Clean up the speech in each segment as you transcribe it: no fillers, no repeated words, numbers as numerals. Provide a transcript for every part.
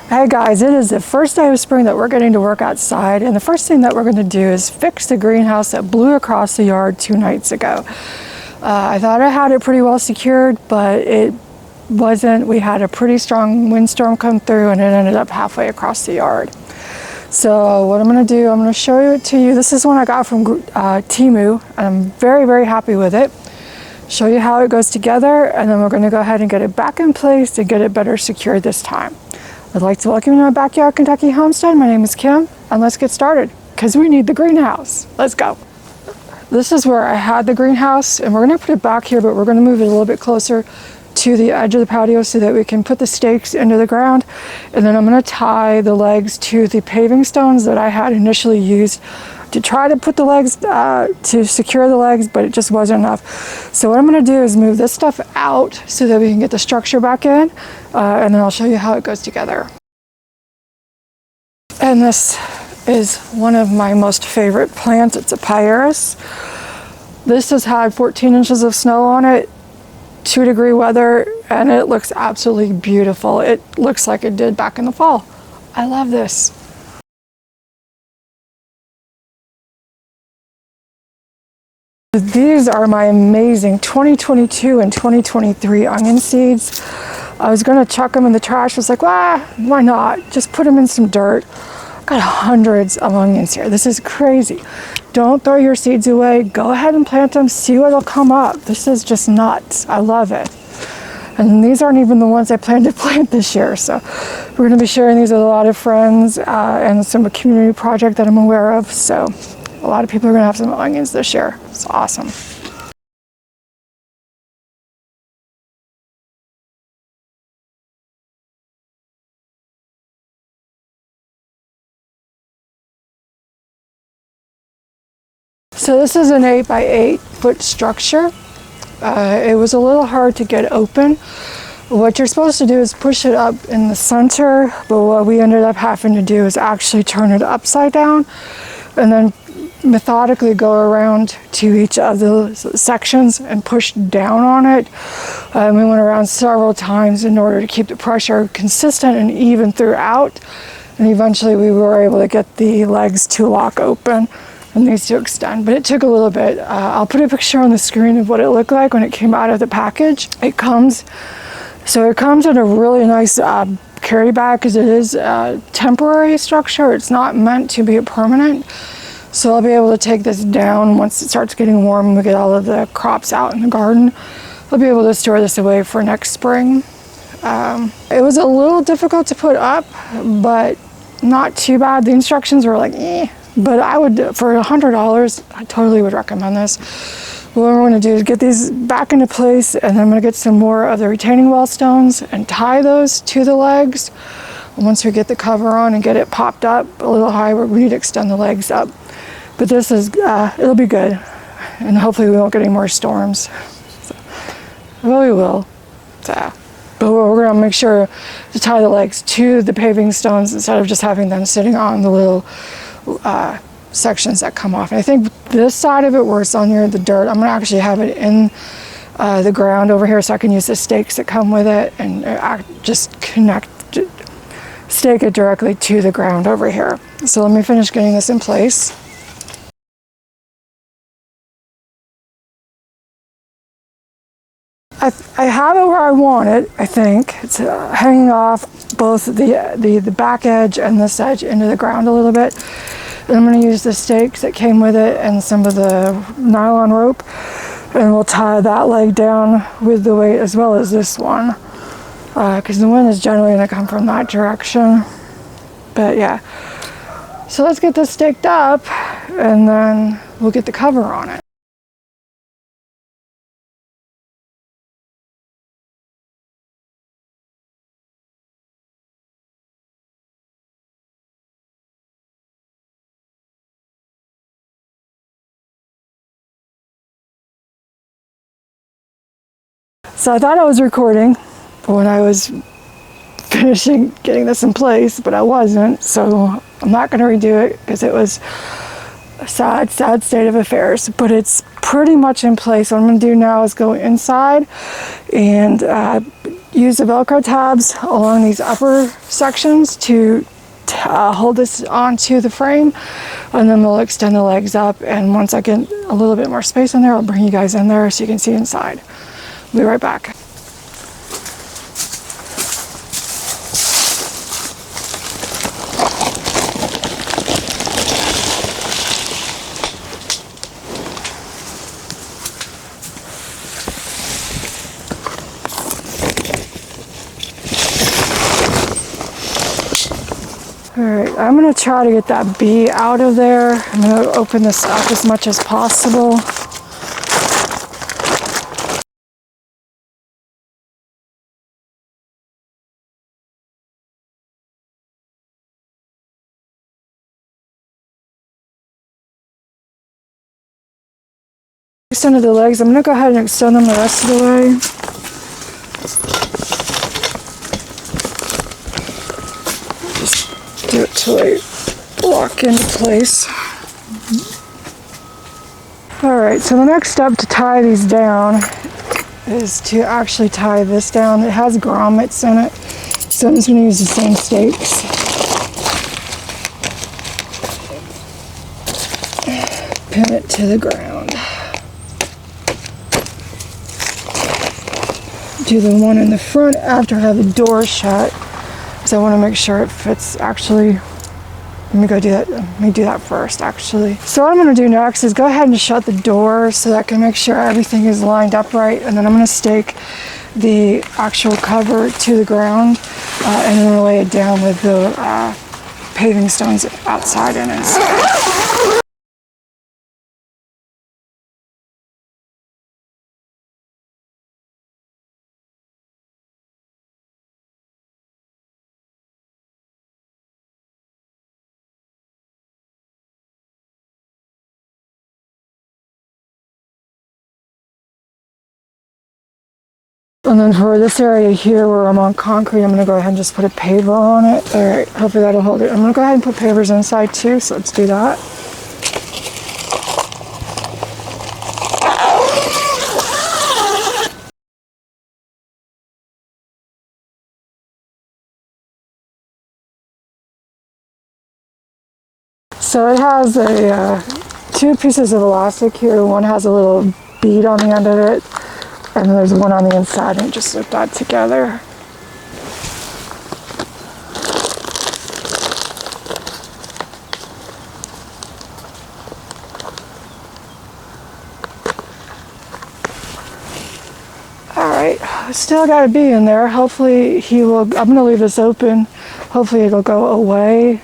Hey guys, it is the first day of spring that we're getting to work outside, and the first thing that we're going to do is fix the greenhouse that blew across the yard 2 nights ago. I thought I had it pretty well secured, but it wasn't. We had a pretty strong windstorm come through and it ended up halfway across the yard. So what I'm going to do, I'm going to show it to you. This is one I got from Temu, and I'm very, very happy with it. Show you how it goes together, and then we're going to go ahead and get it back in place to get it better secured this time. I'd like to welcome you to my backyard Kentucky homestead. My name is Kim, and let's get started because we need the greenhouse. Let's go. This is where I had the greenhouse, and we're going to put it back here, but we're going to move it a little bit closer to the edge of the patio so that we can put the stakes into the ground. And then I'm going to tie the legs to the paving stones that I had initially used to try to put the legs, to secure the legs, but it just wasn't enough. So what I'm going to do is move this stuff out so that we can get the structure back in, and then I'll show you how it goes together. And this is one of my most favorite plants. It's a pyrus. This has had 14 inches of snow on it, 2-degree weather, and it looks absolutely beautiful. It looks like it did back in the fall. I love this. These are my amazing 2022 and 2023 onion seeds. I was going to chuck them in the trash. I was like, why not? Just put them in some dirt. I've got hundreds of onions here. This is crazy. Don't throw your seeds away. Go ahead and plant them. See what'll come up. This is just nuts. I love it. And these aren't even the ones I plan to plant this year. So we're going to be sharing these with a lot of friends and some community project that I'm aware of. So a lot of people are going to have some onions this year. It's awesome. So this is an 8 by 8 foot structure. It was a little hard to get open. What you're supposed to do is push it up in the center, but what we ended up having to do is actually turn it upside down and then methodically go around to each of the sections and push down on it. We went around several times in order to keep the pressure consistent and even throughout, and eventually we were able to get the legs to lock open and these to extend, but it took a little bit. I'll put a picture on the screen of what it looked like when it came out of the package. It comes in a really nice carry bag because it is a temporary structure. It's not meant to be a permanent. So I'll be able to take this down once it starts getting warm and we get all of the crops out in the garden. I'll be able to store this away for next spring. It was a little difficult to put up, but not too bad. The instructions were like, but I would, for $100, I totally would recommend this. What we're going to do is get these back into place, and then I'm going to get some more of the retaining wall stones and tie those to the legs. And once we get the cover on and get it popped up a little higher, we need to extend the legs up. But this is, it'll be good. And hopefully we won't get any more storms. So, well, we will. So, but we're going to make sure to tie the legs to the paving stones instead of just having them sitting on the little sections that come off. And I think this side of it where it's on near the dirt, I'm going to actually have it in the ground over here so I can use the stakes that come with it and just stake it directly to the ground over here. So let me finish getting this in place. I have it where I want it, I think. It's hanging off both the back edge and this edge into the ground a little bit. And I'm going to use the stakes that came with it and some of the nylon rope, and we'll tie that leg down with the weight as well as this one, because the wind is generally going to come from that direction. But yeah, so let's get this staked up and then we'll get the cover on it. So I thought I was recording when I was finishing getting this in place, but I wasn't. So I'm not going to redo it because it was a sad state of affairs. But it's pretty much in place. What I'm going to do now is go inside and use the Velcro tabs along these upper sections to hold this onto the frame, and then we'll extend the legs up, and once I get a little bit more space in there, I'll bring you guys in there so you can see inside. Be right back. Alright, I'm going to try to get that bee out of there. I'm going to open this up as much as possible. Extended the legs. I'm going to go ahead and extend them the rest of the way. Just do it till they lock into place. Alright, so the next step to tie these down is to actually tie this down. It has grommets in it, so I'm just going to use the same stakes. Pin it to the ground. Do the one in the front after I have the door shut, because I want to make sure it fits actually. Let me go do that. Let me do that first, actually. So what I'm going to do next is go ahead and shut the door so that I can make sure everything is lined up right, and then I'm going to stake the actual cover to the ground, and then lay it down with the paving stones outside and inside. And then for this area here where I'm on concrete, I'm going to go ahead and just put a paver on it. Alright, hopefully that'll hold it. I'm going to go ahead and put pavers inside too, so let's do that. So it has two pieces of elastic here. One has a little bead on the end of it, and then there's one on the inside, and just slip that together. Alright, still got a bee in there. Hopefully he will, I'm going to leave this open. Hopefully it'll go away.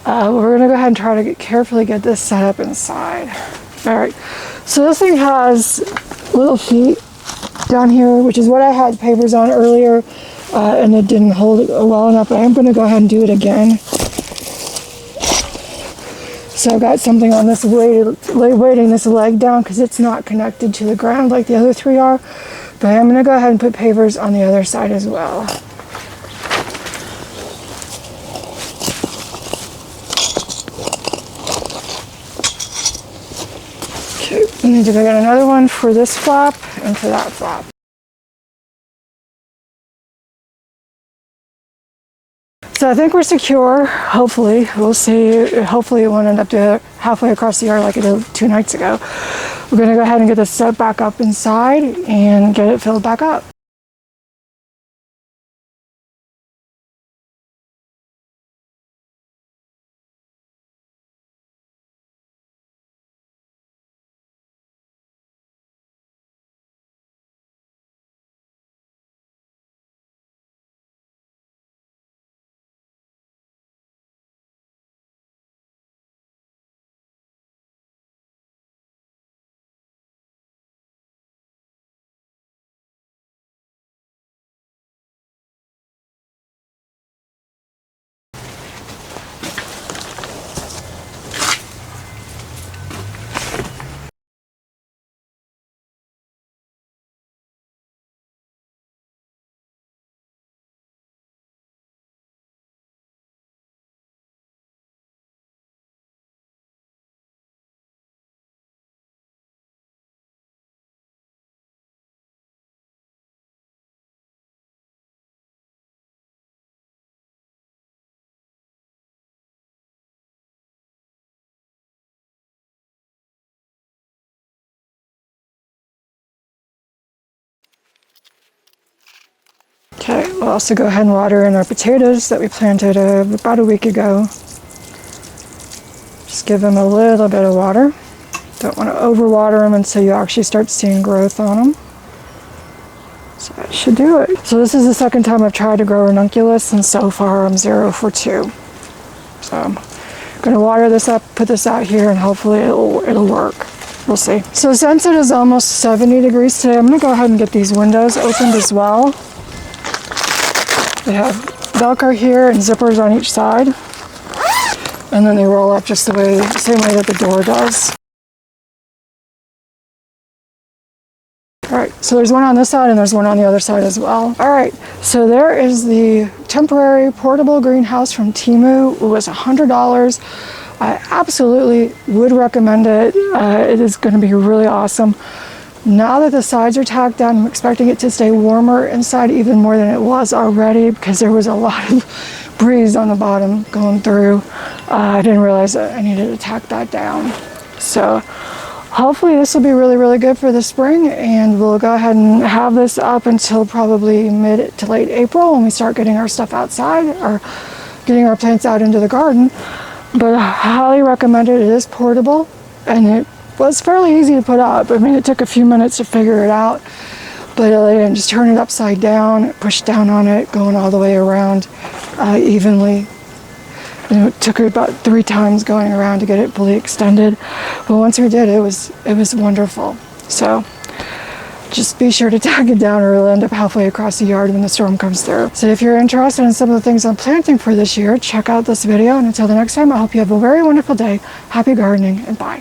We're going to go ahead and try to carefully get this set up inside. Alright, so this thing has little feet down here, which is what I had papers on earlier, and it didn't hold it well enough, but I'm going to go ahead and do it again. So I've got something on this weighting this leg down because it's not connected to the ground like the other three are, but I'm going to go ahead and put pavers on the other side as well. Okay, I need to go get another one for this flap and for that flap. So I think we're secure, hopefully. We'll see. Hopefully it won't end up to halfway across the yard like it did 2 nights ago. We're going to go ahead and get this set back up inside and get it filled back up. Okay, we'll also go ahead and water in our potatoes that we planted about a week ago. Just give them a little bit of water. Don't want to overwater them until you actually start seeing growth on them. So that should do it. So this is the second time I've tried to grow ranunculus, and so far I'm 0 for 2. So I'm going to water this up, put this out here, and hopefully it'll work. We'll see. So since it is almost 70 degrees today, I'm going to go ahead and get these windows opened as well. They have Velcro here and zippers on each side. And then they roll up just the same way that the door does. All right, so there's one on this side and there's one on the other side as well. All right, so there is the temporary portable greenhouse from Temu. It was $100. I absolutely would recommend it. It is going to be really awesome. Now that the sides are tacked down, I'm expecting it to stay warmer inside even more than it was already, because there was a lot of breeze on the bottom going through. I didn't realize that I needed to tack that down. So hopefully this will be really, really good for the spring, and we'll go ahead and have this up until probably mid to late April when we start getting our stuff outside or getting our plants out into the garden. But I highly recommend it. It is portable, and it was fairly easy to put up. I mean, it took a few minutes to figure it out, but just turn it upside down, push down on it, going all the way around evenly. It took about 3 times going around to get it fully extended, but once we did, it was wonderful. So just be sure to tack it down, or it'll end up halfway across the yard when the storm comes through. So if you're interested in some of the things I'm planting for this year, check out this video. And until the next time, I hope you have a very wonderful day. Happy gardening, and bye.